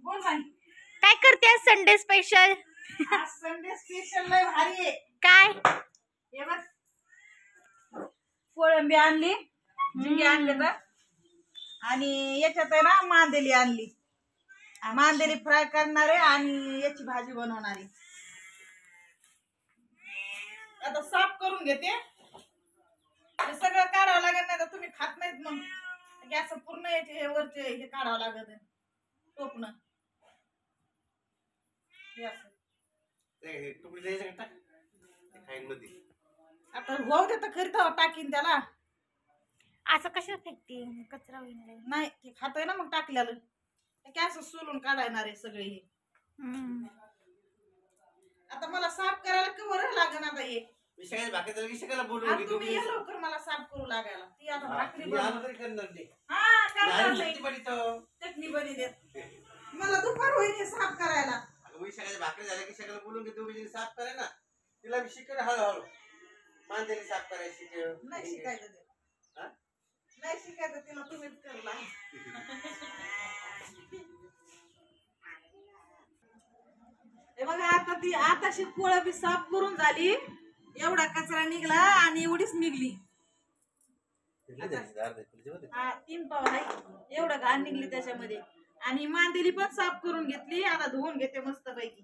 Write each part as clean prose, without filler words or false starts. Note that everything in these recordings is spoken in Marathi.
बोल बाई काय करते आज संडे स्पेशल? आज संडे स्पेशल लय भारी आहे. काय हे बघ कोळंबी आणली, झिंगे आणले तर आणि याच्यात आहे ना मांदेली आणली. मांदेली फ्राय करणार आहे आणि याची भाजी बनवणार आहे. आता साफ करून घेते. हे सगळं काढावं लागत नाही तर तुम्ही खात नाहीत मग गॅस पूर्ण याचे हे वरचे हे काढावं लागत आहे. टोपणं हे असं आता होऊ दे तर खरी तर टाकीन त्याला. असं कशाला फेकते? कचरा होईल. नाही ते खातोय ना मग टाकलेलं गॅस सोलून काढायणार आहे सगळे हे. आता मला साफ करायला कवर लागण. आता हे तुम्ही या लवकर मला साफ करू लागायला. ती आता भाकरी चटणी बनी देत मला दुपार होईल साफ करायला. भाकरी झाल्या की सगळं बोलून घेतो साफ करा ना. तिला मी शिकत हळूहळू मांदेली साफ करायची. नाही शिकायचं ते. नाही शिकायचं तिला तुम्हीच करला. हे बघा आता ती आताशी कोळंबी साफ करून झाली. एवढा कचरा निघला आणि एवढीच निघली. 3 पाव आहे एवढा घाण निघली त्याच्यामध्ये. आणि मांदेली पण साफ करून घेतली. आता धुवून घेते मस्त पैकी.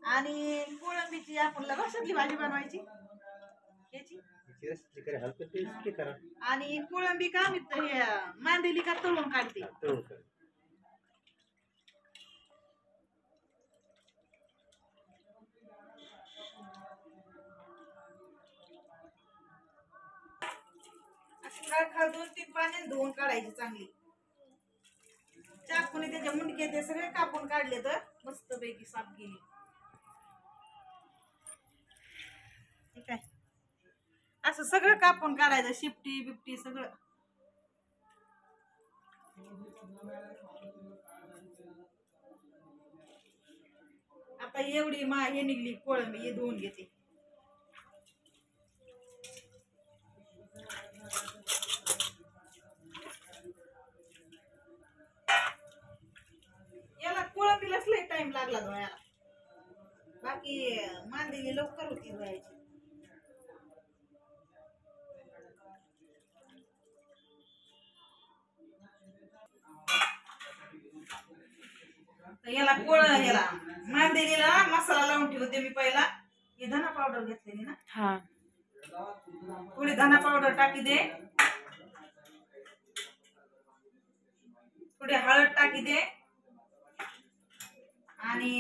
आणि कोळंबीची आपण रशातली भाजी बनवायची याची. आणि कोळंबी का मी मांदेली का तळून काढते. खळखळ 2-3 पाण्याने धुवून काढायची चांगली. चाकूने त्याच्या मुंडके ते सगळे कापून काढले तर मस्त पैकी साफ केली. ठीक आहे असं सगळं कापून काढायचं. शिपटी बिपटी सगळं. आता एवढी हे निघली कोळंबी हे धुवून घेते. याला कोळंबीलाच लय टाइम लागला धुवायला. बाकी मांदेली लवकर होती धुवायची. याला याला मांदेलीला मसाला लावून ठेवते मी पहिला. हे धना पावडर घेतलेली ना. हा थोडी धना पावडर टाकी दे. थोडी हळद टाकी दे आणि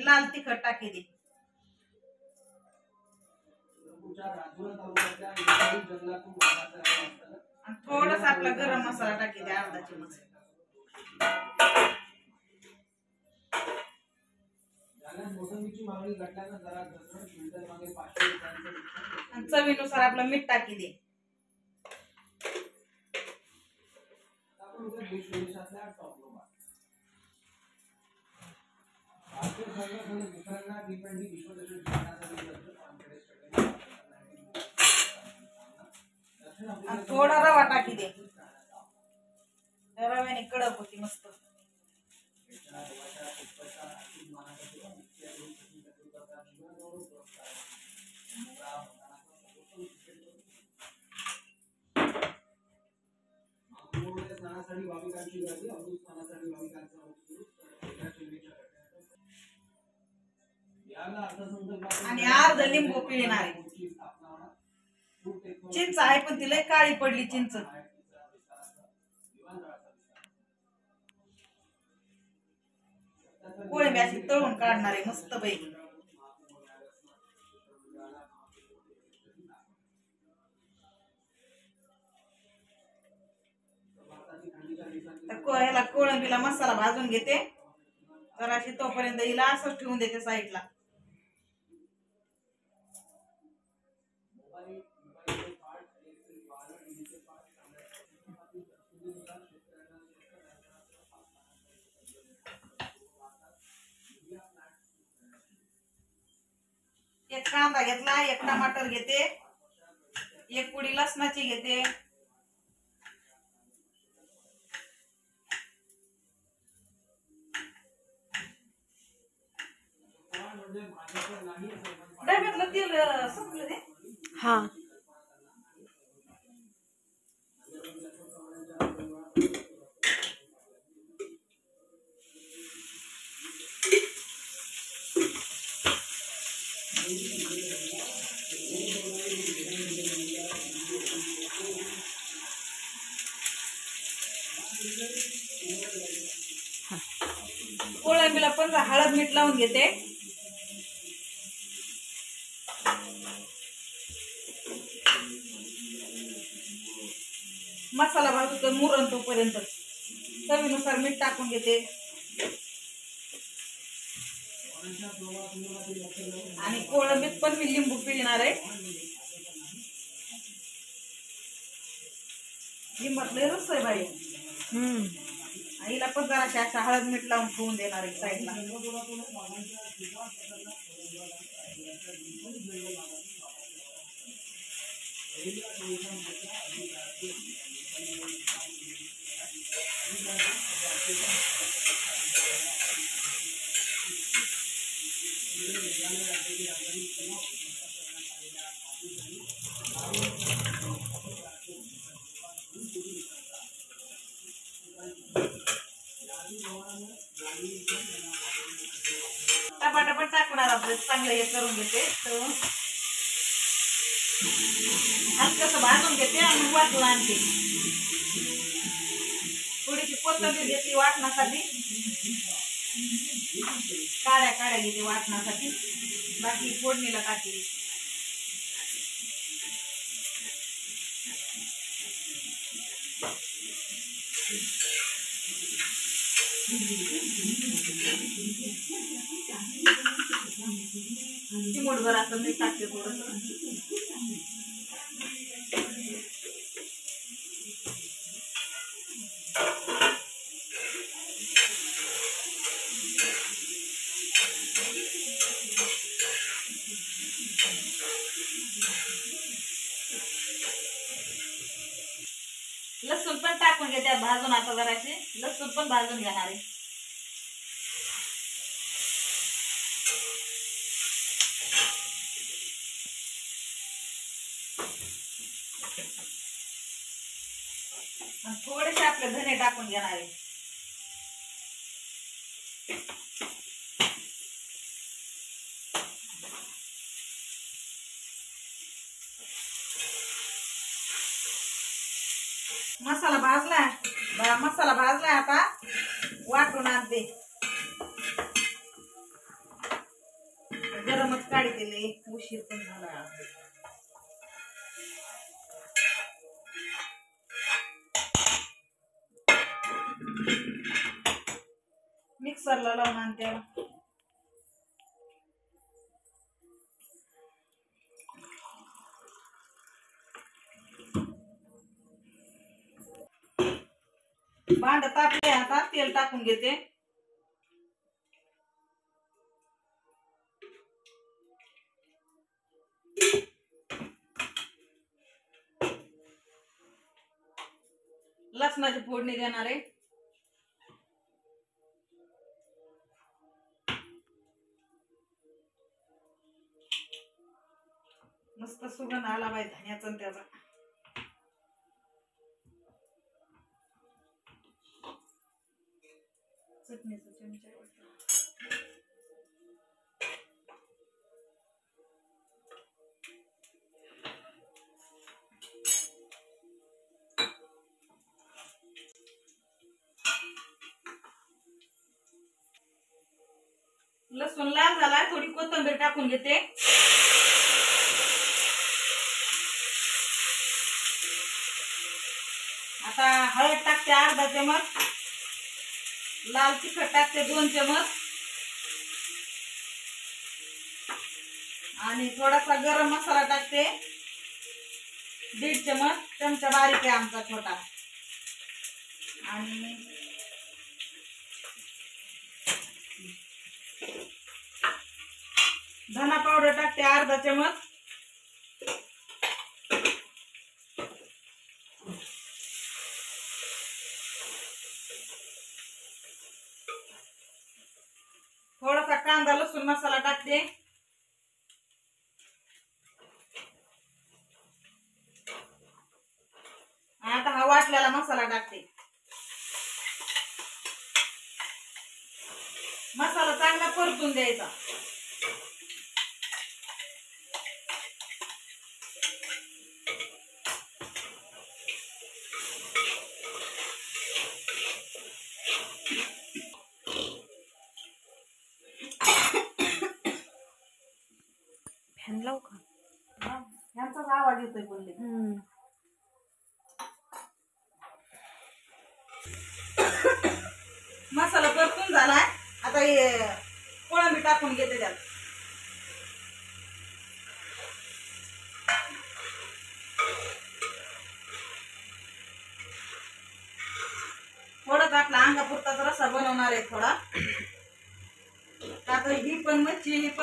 लाल तिखट टाकी दे. आणि थोडस आपला गरम मसाला टाकी दे अर्धा चमच. आणि चवीनुसार आपलं मीठ टाकी दे. थोडा रवा टाकी दे. रव्याने कडक होती मस्त. आणि अर्ध लिंबू पिळणार. चिंच आहे पण ती लय काळी पडली चिंच. कोळंबी अशी तळून काढणार आहे मस्त पैकी. ह्याला कोळंबीला मसाला भाजून घेते जराशी. तोपर्यंत हिला असंच ठेवून देते साईडला. एक कांदा घेतला, एक टमाटर घेते, एक पुडी लसणाची घेते, डब्यातलं तेल संपलं ते. हा कोळंबीला पण हळद मीठ लावून घेते. मसाला भाजतो मुरण तोपर्यंत चवीनुसार मीठ टाकून घेते. आणि कोळंबीत पण मी लिंबू पिळणार आहे. लिंबातले रस आहे बाई. हिला पण जराशी अशा हळद मीठ लावून ठेवून देणार आहे साईडला. टपाटपा टाकणार आपलं चांगलं हे करून घेते. तर हलकसं भाजून घेते आणि वाटून आणते. थोडीशी कोथिंबीर घेतली वाटण्यासाठी. काड्या घेते वाटण्यासाठी. बाकी फोडणीला टाकली. चिमूटभर असं मीठ टाकते थोडंसं. लसूण पण टाकून घेते भाजून. आता जराशी लसूण पण भाजून घेणार आहे. थोडेसे आपले धने टाकून घेणार आहे. मसाला भाजलाय आता वाटून आणते. गरमच काढते. उशीर पण झाला. मिक्सरला लावून आणते. भांड तापले आता तेल टाकून घेते. लसणाची फोडणी देणार आहे. मस्त सुगंध आला बाई धन्याचा आणि त्याचा. चटणीचा चमचा लसूण लाल झाला. थोडी कोथिंबीर टाकून घेते. आता हळद टाकते अर्धा चमच. लाल तिखट टाकते 2 चमच. आणि थोडासा गरम मसाला टाकते 1.5 चमच. चमचा बारीक आहे आमचा छोटा. आणि धना पावडर टाकते अर्धा चमच. थोडासा कांदा लसूण मसाला टाकते. आता हा वाटलेला मसाला टाकते. मसाला चांगला परतून द्यायचा. फॅन लावू का? यांचाच आवाज येतोय बोलले. मसाला परतून झालाय. आता हे कोळंबी टाकून घेते त्यात. थोडाच आपला अंगापुरताचा रस्सा बनवणार आहे थोडा. आता ही पण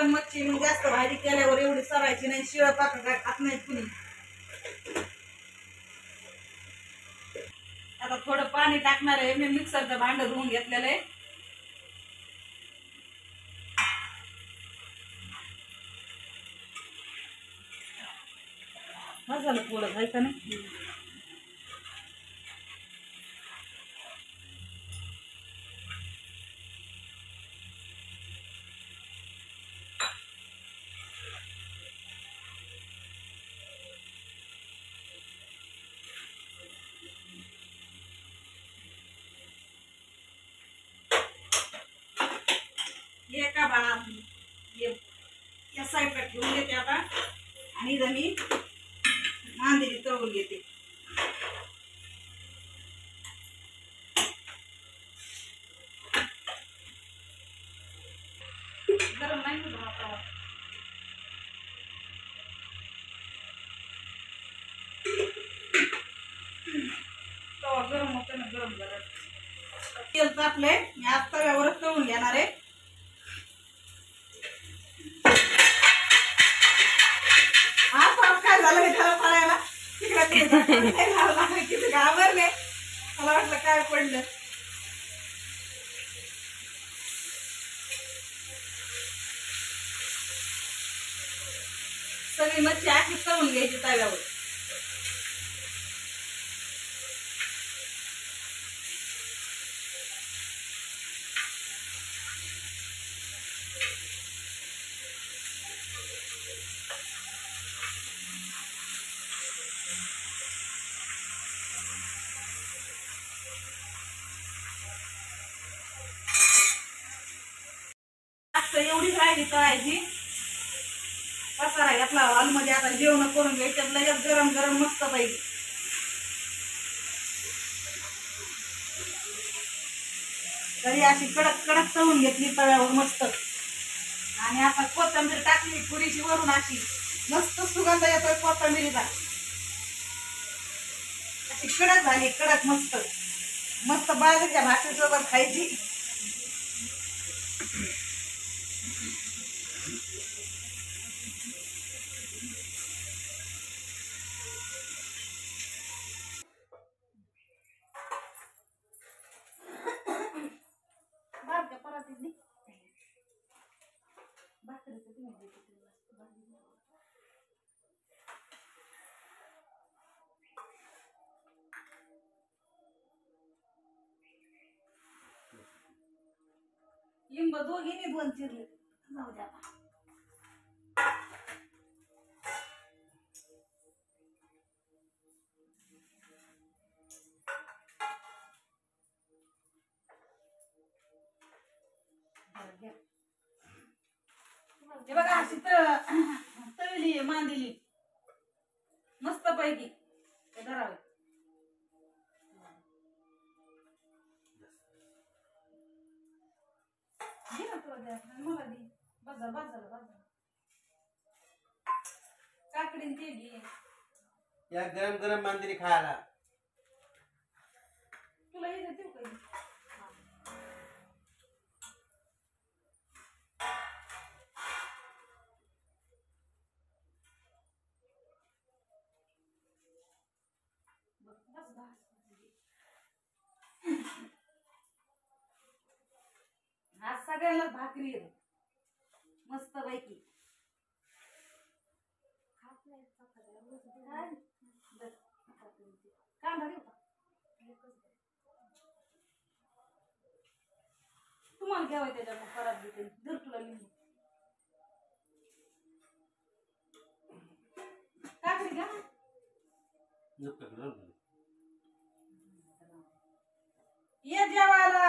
मच्छी मग जास्त भाजी केल्यावर एवढी सरायची नाही. शिळ पाक काय खात नाहीत कुणी. आता थोडं पाणी टाकणार आहे. मी मिक्सरचं भांड धुवून घेतलेलं आहे. मसाला थोडं घालतं ना. एका बाळा या साईडला ठेवून घेते आता. आणि इथं मी मांदेली तळून घेते. गरम नाही होत हा तवा. तवा गरम होते ना. गरम तेल तापलंय. मी आज तव्यावरच तळून घेणार आहे. काय झालं त्याला फळायला तिकडे घाबरले. मला वाटलं काय पडलं. सगळी मच्छी आखी तळून घ्यायची तव्यावर. एवढी राहिली तळायची. पसारा घेतला हॉलमध्ये. आता जेवण करून घ्यायच्यात. लगेच गरम गरम मस्त पाहिजे. तरी अशी कडक कडक तळून घेतली तव्यावर मस्त. आणि आता कोथिंबीर टाकली पुरीची वरून. अशी मस्त सुगंध येतोय कोथिंबीरीचा. अशी कडक झाली. कडक मस्त मस्त बाजरीच्या भाकरीसोबत खायची. लिंब दोघींनी दोन चिरले. जाऊ द्या आता. हे बघा अशी तळली मांदिली मस्त पैकी. धरावे मला दे. बाजार बाजार बाजार काकडीन ते घे. या गरम गरम मांदिली खायला. तुला हे देऊ काही. आज सगळ्यांना भाकरी येते मस्त पैकी. खात नाही चपात्या. रोज दूध काय? नाही. बस, कांदा देऊ का? एकच द्या. तुम्हाला घ्यावं त्याच्यात मग परत देते जर तुला लिंबू काकडी घ्या ना. ये जेवायला.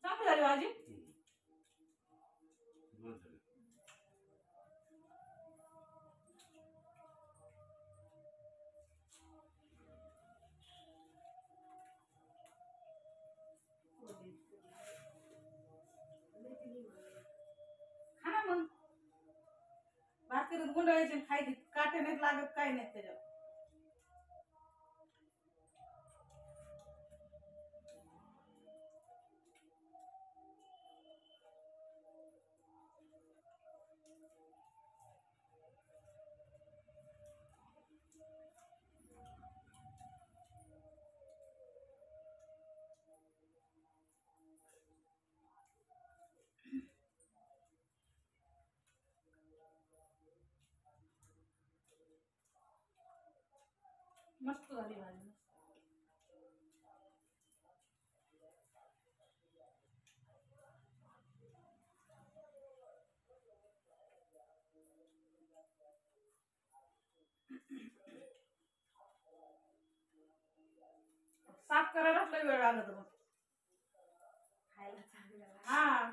चांगली झाली भाजी. खा ना मग भाकरीत गुंडाळायची आणि खायची. काटे नाहीत लागत काही नाही त्याच्यात. मस्त झाली भाजी. साफ करायलाच लय वेळ लागत मग. खायला चांगलं लागतं. हा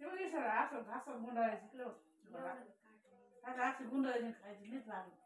एवढी सगळं असं असं गुंडाळायचं इकडं बघा. एवढं काट नाही. आता अशी गुंडाळायची खायची नाहीच लागत.